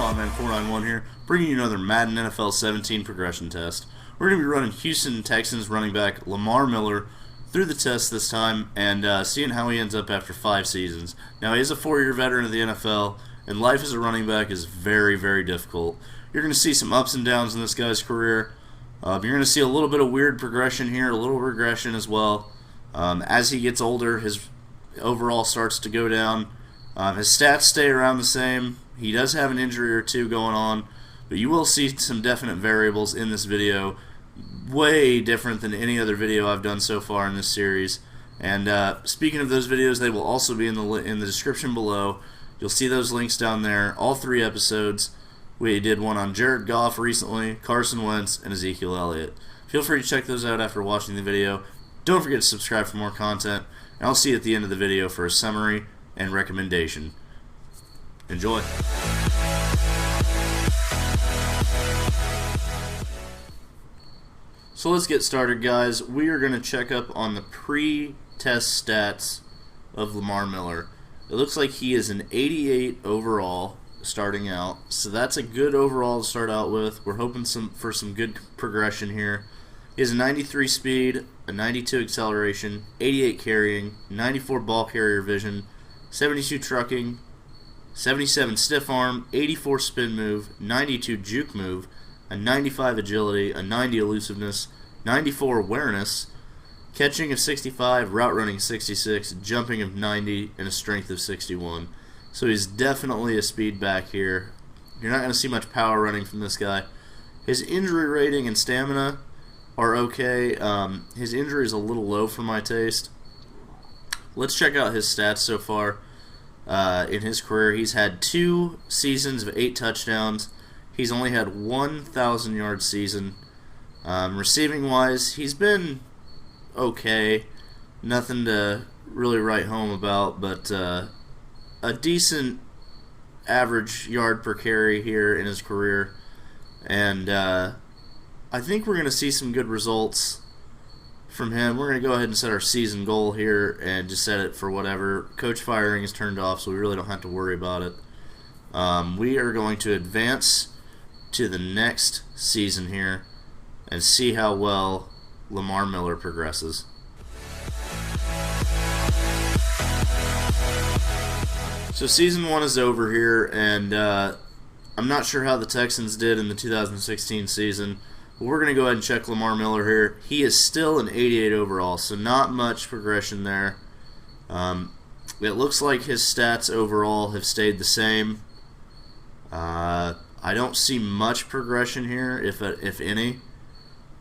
Man491 here, bringing you another Madden NFL 17 progression test. We're going to be running Houston Texans running back Lamar Miller through the test this time and seeing how he ends up after 5 seasons. Now, he is a 4-year veteran of the NFL, and life as a running back is very, very difficult. You're going to see some ups and downs in this guy's career. You're going to see a little bit of weird progression here, a little regression as well. As he gets older, his overall starts to go down. His stats stay around the same. He does have an injury or two going on, but you will see some definite variables in this video, way different than any other video I've done so far in this series. And speaking of those videos, they will also be in the description below. You'll see those links down there. All 3 episodes. We did one on Jared Goff recently, Carson Wentz, and Ezekiel Elliott. Feel free to check those out after watching the video. Don't forget to subscribe for more content, and I'll see you at the end of the video for a summary and recommendation. Enjoy. So let's get started, guys. We are going to check up on the pre-test stats of Lamar Miller. It looks like he is an 88 overall starting out, so that's a good overall to start out with. We're hoping for some good progression here. He has a 93 speed, a 92 acceleration, 88 carrying, 94 ball carrier vision, 72 trucking, 77 stiff arm, 84 spin move, 92 juke move, a 95 agility, a 90 elusiveness, 94 awareness, catching of 65, route running 66, jumping of 90, and a strength of 61. So he's definitely a speed back here. You're not going to see much power running from this guy. His injury rating and stamina are okay. His injury is a little low for my taste. Let's check out his stats so far in his career. He's had 2 seasons of 8 touchdowns. He's only had 1,000-yard season. Receiving wise, he's been okay. Nothing to really write home about, but a decent average yard per carry here in his career. And I think we're going to see some good results from him. We're going to go ahead and set our season goal here and just set it for whatever. Coach firing is turned off, so we really don't have to worry about it. We are going to advance to the next season here and see how well Lamar Miller progresses. So season 1 is over here, and I'm not sure how the Texans did in the 2016 season. We're going to go ahead and check Lamar Miller here. He is still an 88 overall, so not much progression there. It looks like his stats overall have stayed the same. I don't see much progression here, if any.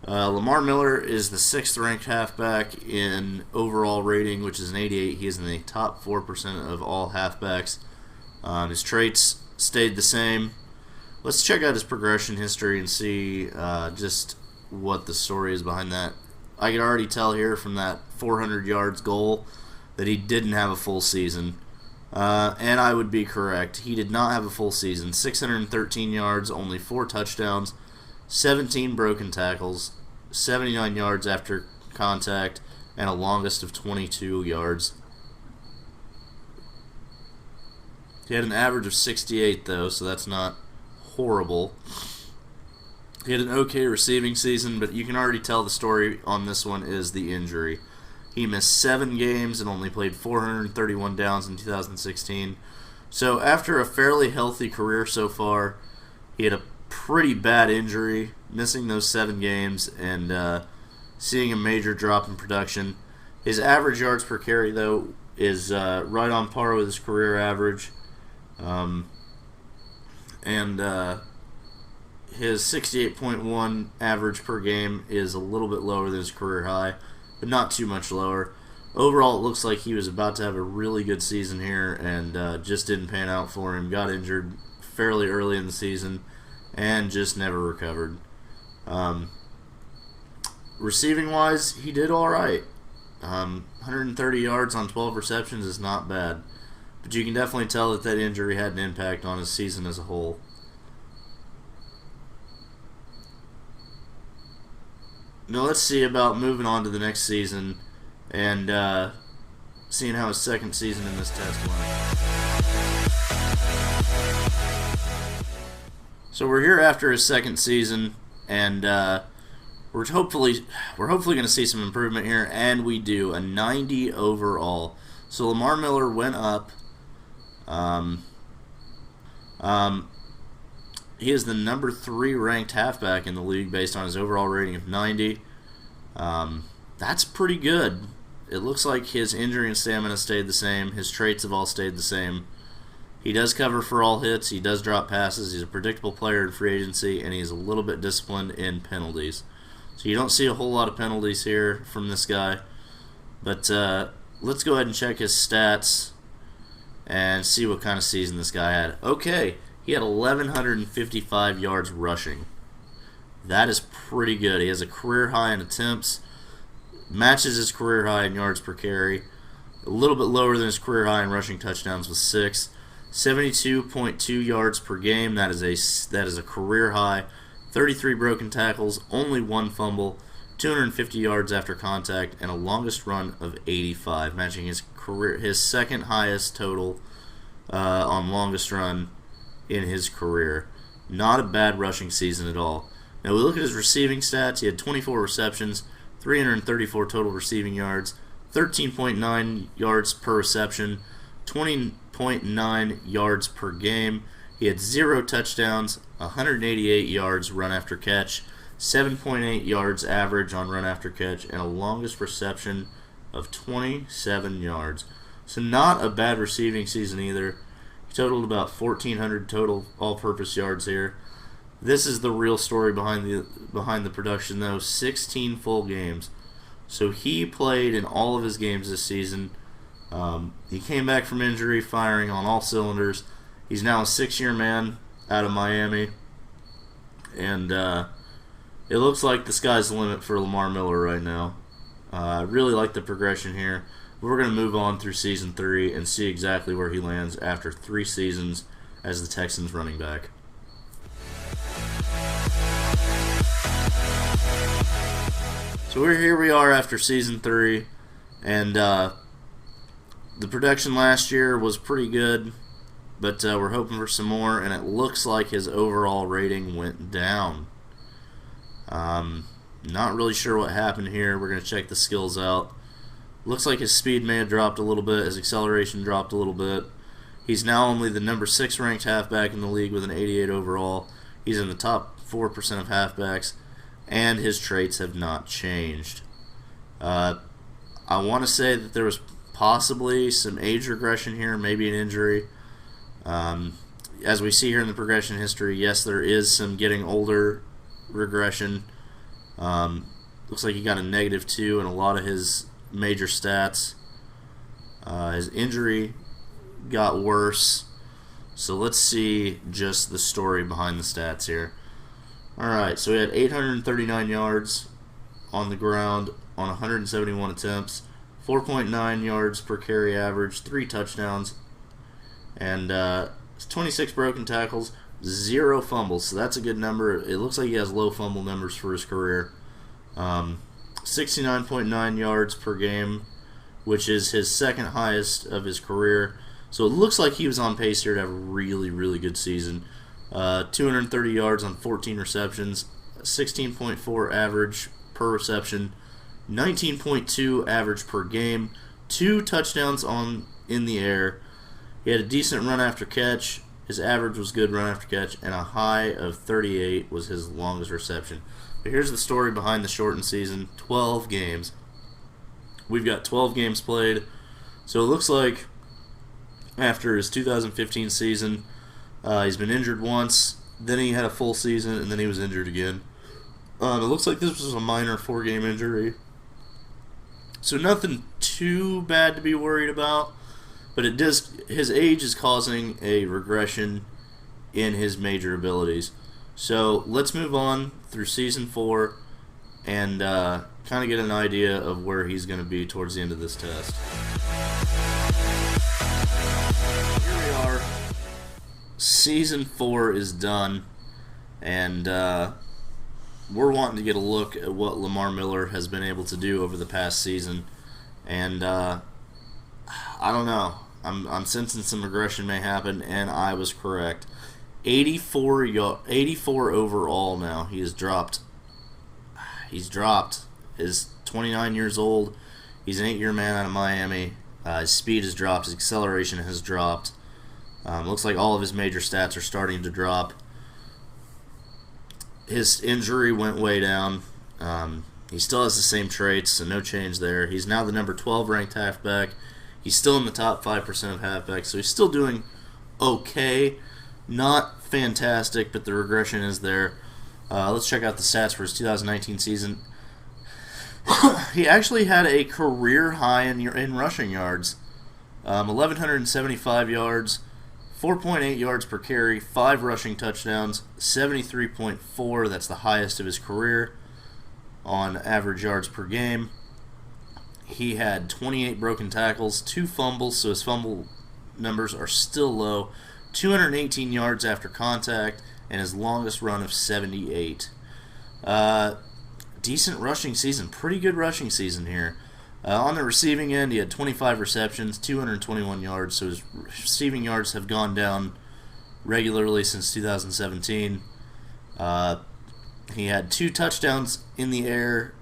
Lamar Miller is the 6th ranked halfback in overall rating, which is an 88. He is in the top 4% of all halfbacks. His traits stayed the same. Let's check out his progression history and see just what the story is behind that. I can already tell here from that 400 yards goal that he didn't have a full season. And I would be correct. He did not have a full season. 613 yards, only 4 touchdowns, 17 broken tackles, 79 yards after contact, and a longest of 22 yards. He had an average of 68 though, so that's not horrible. He had an okay receiving season, but you can already tell the story on this one is the injury. He missed 7 games and only played 431 downs in 2016. So after a fairly healthy career so far, he had a pretty bad injury, missing those 7 games and seeing a major drop in production. His average yards per carry, though, is right on par with his career average. His 68.1 average per game is a little bit lower than his career high, but not too much lower. Overall, it looks like he was about to have a really good season here and just didn't pan out for him. Got injured fairly early in the season and just never recovered. Receiving-wise, he did all right. 130 yards on 12 receptions is not bad, but you can definitely tell that injury had an impact on his season as a whole. Now let's see about moving on to the next season and seeing how his second season in this test went. So we're here after his second season, and we're hopefully going to see some improvement here, and we do. A 90 overall. So Lamar Miller went up. He is the number 3 ranked halfback in the league based on his overall rating of 90. That's pretty good. It looks like his injury and stamina stayed the same. His traits have all stayed the same. He does cover for all hits. He does drop passes. He's a predictable player in free agency, and he's a little bit disciplined in penalties. So you don't see a whole lot of penalties here from this guy. But let's go ahead and check his stats and see what kind of season this guy had. Okay, he had 1,155 yards rushing. That is pretty good. He has a career high in attempts, matches his career high in yards per carry, a little bit lower than his career high in rushing touchdowns with 6. 72.2 yards per game. That is a career high. 33 broken tackles, only 1 fumble, 250 yards after contact, and a longest run of 85, matching his second highest total on longest run in his career. Not a bad rushing season at all. Now we look at his receiving stats. He had 24 receptions, 334 total receiving yards, 13.9 yards per reception, 20.9 yards per game. He had 0 touchdowns, 188 yards run after catch, 7.8 yards average on run after catch, and a longest reception of 27 yards. So not a bad receiving season either. He totaled about 1,400 total all-purpose yards here. This is the real story behind the production, though. 16 full games. So he played in all of his games this season. He came back from injury, firing on all cylinders. He's now a 6-year man out of Miami. And it looks like the sky's the limit for Lamar Miller right now. I really like the progression here. We're going to move on through Season 3 and see exactly where he lands after 3 seasons as the Texans running back. So here we are after Season 3, and the production last year was pretty good, but we're hoping for some more, and it looks like his overall rating went down. Not really sure what happened here. We're going to check the skills out. Looks like his speed may have dropped a little bit. His acceleration dropped a little bit. He's now only the number 6 ranked halfback in the league with an 88 overall. He's in the top 4% of halfbacks, and his traits have not changed. I want to say that there was possibly some age regression here, maybe an injury. As we see here in the progression history, yes, there is some getting older regression. Looks like he got a -2 in a lot of his major stats. His injury got worse. So let's see just the story behind the stats here. Alright, so he had 839 yards on the ground on 171 attempts, 4.9 yards per carry average, 3 touchdowns, and 26 broken tackles, 0 fumbles. So that's a good number. It looks like he has low fumble numbers for his career. 69.9 yards per game, which is his second highest of his career. So it looks like he was on pace here to have a really, really good season. 230 yards on 14 receptions, 16.4 average per reception, 19.2 average per game, 2 touchdowns in the air. He had a decent run after catch. His average was good run after catch, and a high of 38 was his longest reception. But here's the story behind the shortened season. 12 games. We've got 12 games played. So it looks like after his 2015 season, he's been injured once, then he had a full season, and then he was injured again. It looks like this was a minor 4-game injury. So nothing too bad to be worried about, but his age is causing a regression in his major abilities. So let's move on through Season 4 and kind of get an idea of where he's going to be towards the end of this test. Here we are. Season 4 is done, and we're wanting to get a look at what Lamar Miller has been able to do over the past season. And I don't know. I'm sensing some regression may happen, and I was correct. 84 overall now. He has dropped. He's dropped. Is 29 years old. He's an 8-year man out of Miami. His speed has dropped. His acceleration has dropped. Looks like all of his major stats are starting to drop. His injury went way down. He still has the same traits, so no change there. He's now the number 12 ranked halfback. He's still in the top 5% of halfbacks, so he's still doing okay. Not fantastic, but the regression is there. Let's check out the stats for his 2019 season. He actually had a career high in rushing yards. 1,175 yards, 4.8 yards per carry, 5 rushing touchdowns, 73.4. That's the highest of his career on average yards per game. He had 28 broken tackles, 2 fumbles, so his fumble numbers are still low. 218 yards after contact, and his longest run of 78. Decent rushing season. Pretty good rushing season here. On the receiving end, he had 25 receptions, 221 yards, so his receiving yards have gone down regularly since 2017. He had 2 touchdowns in the air,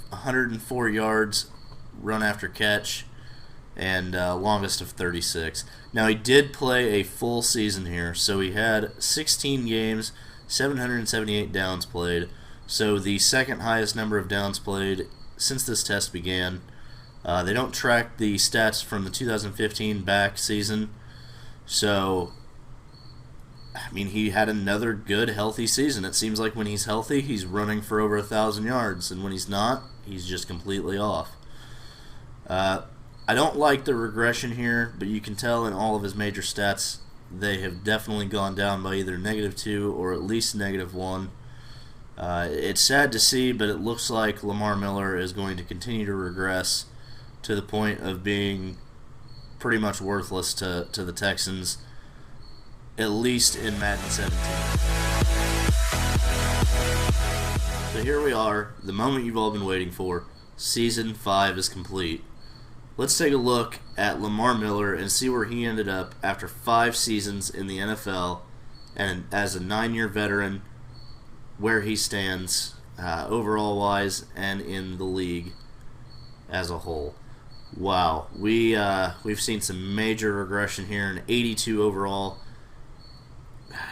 104 yards, run after catch, and longest of 36. Now, he did play a full season here, so he had 16 games, 778 downs played, so the second highest number of downs played since this test began. They don't track the stats from the 2015 back season, so I mean, he had another good, healthy season. It seems like when he's healthy, he's running for over 1,000 yards, and when he's not, he's just completely off. I don't like the regression here, but you can tell in all of his major stats they have definitely gone down by either -2 or at least -1. It's sad to see, but it looks like Lamar Miller is going to continue to regress to the point of being pretty much worthless to the Texans, at least in Madden 17. So here we are, the moment you've all been waiting for. Season 5 is complete. Let's take a look at Lamar Miller and see where he ended up after 5 seasons in the NFL and as a 9-year veteran, where he stands overall-wise and in the league as a whole. Wow, we've seen some major regression here. An 82 overall.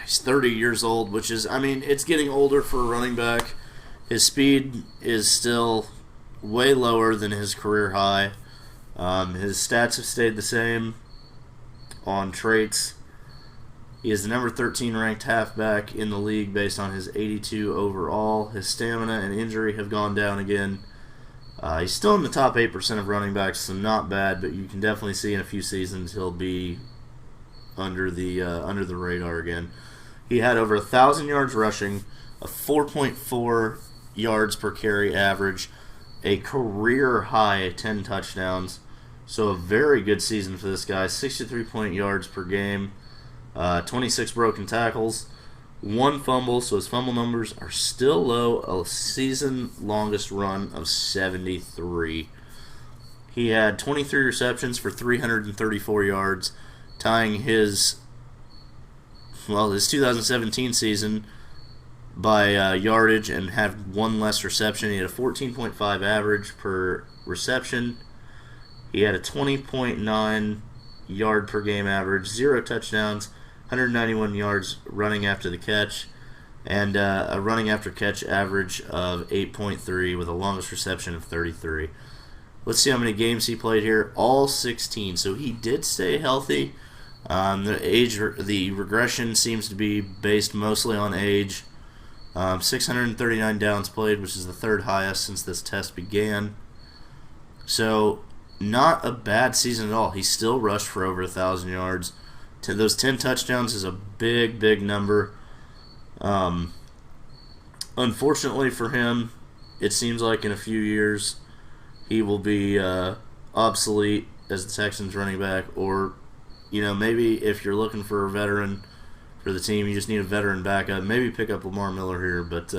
He's 30 years old, which is, I mean, it's getting older for a running back. His speed is still way lower than his career high. His stats have stayed the same on traits. He is the number 13 ranked halfback in the league based on his 82 overall. His stamina and injury have gone down again. He's still in the top 8% of running backs, so not bad, but you can definitely see in a few seasons he'll be under the radar again. He had over 1,000 yards rushing, a 4.4 yards per carry average, a career high 10 touchdowns. So a very good season for this guy. 63 yards per game, 26 broken tackles, 1 fumble, so his fumble numbers are still low. A season longest run of 73. He had 23 receptions for 334 yards, tying his 2017 season by yardage, and had 1 less reception. He had a 14.5 average per reception. He had a 20.9 yard per game average, 0 touchdowns, 191 yards running after the catch, and a running after catch average of 8.3 with a longest reception of 33. Let's see how many games he played here. All 16. So he did stay healthy. The regression seems to be based mostly on age. 639 downs played, which is the 3rd highest since this test began. So not a bad season at all. He still rushed for over 1,000 yards. Those 10 touchdowns is a big, big number. Unfortunately for him, it seems like in a few years he will be obsolete as the Texans running back, or maybe if you're looking for a veteran for the team, you just need a veteran backup. Maybe pick up Lamar Miller here, but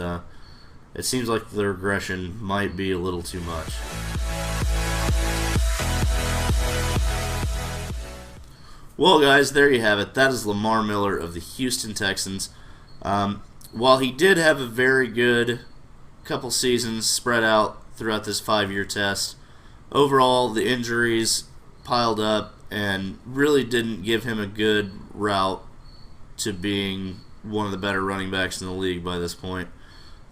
it seems like the regression might be a little too much. Well, guys, there you have it. That is Lamar Miller of the Houston Texans. While he did have a very good couple seasons spread out throughout this 5-year test, overall the injuries piled up and really didn't give him a good route to being one of the better running backs in the league by this point.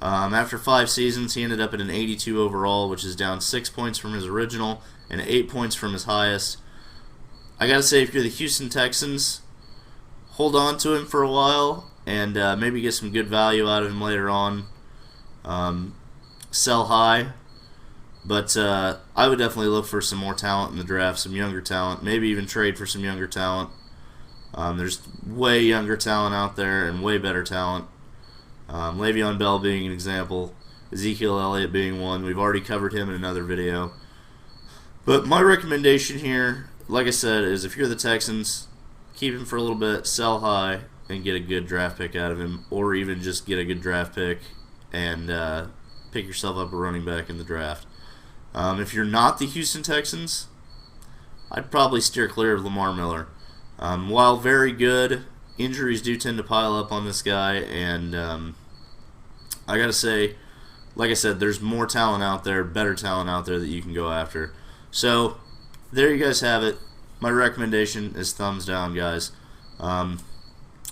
After 5 seasons, he ended up at an 82 overall, which is down 6 points from his original and 8 points from his highest. I gotta say, if you're the Houston Texans, hold on to him for a while and maybe get some good value out of him later on. Sell high, but I would definitely look for some more talent in the draft, some younger talent, maybe even trade for some younger talent. There's way younger talent out there and way better talent. Le'Veon Bell being an example, Ezekiel Elliott being one. We've already covered him in another video. But my recommendation here, like I said, is if you're the Texans, keep him for a little bit, sell high, and get a good draft pick out of him, or even just get a good draft pick and pick yourself up a running back in the draft. If you're not the Houston Texans, I'd probably steer clear of Lamar Miller. While very good, injuries do tend to pile up on this guy, and I gotta say, like I said, there's more talent out there, better talent out there that you can go after. So, there you guys have it. My recommendation is thumbs down, guys.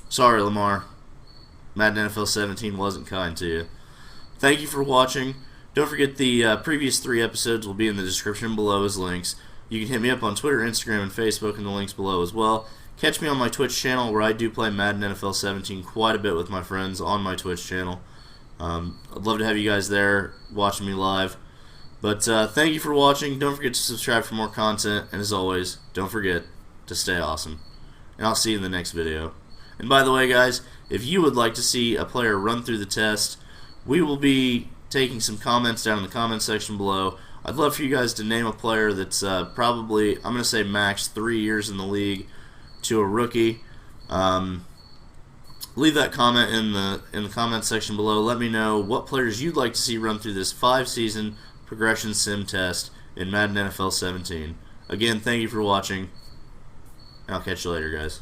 Sorry, Lamar. Madden NFL 17 wasn't kind to you. Thank you for watching. Don't forget the previous 3 episodes will be in the description below as links. You can hit me up on Twitter, Instagram, and Facebook in the links below as well. Catch me on my Twitch channel where I do play Madden NFL 17 quite a bit with my friends on my Twitch channel. I'd love to have you guys there watching me live. But thank you for watching. Don't forget to subscribe for more content. And as always, don't forget to stay awesome. And I'll see you in the next video. And by the way, guys, if you would like to see a player run through the test, we will be taking some comments down in the comment section below. I'd love for you guys to name a player that's probably, I'm going to say max 3 years in the league to a rookie. Leave that comment in the comment section below. Let me know what players you'd like to see run through this 5-season progression sim test in Madden NFL 17. Again, thank you for watching, and I'll catch you later, guys.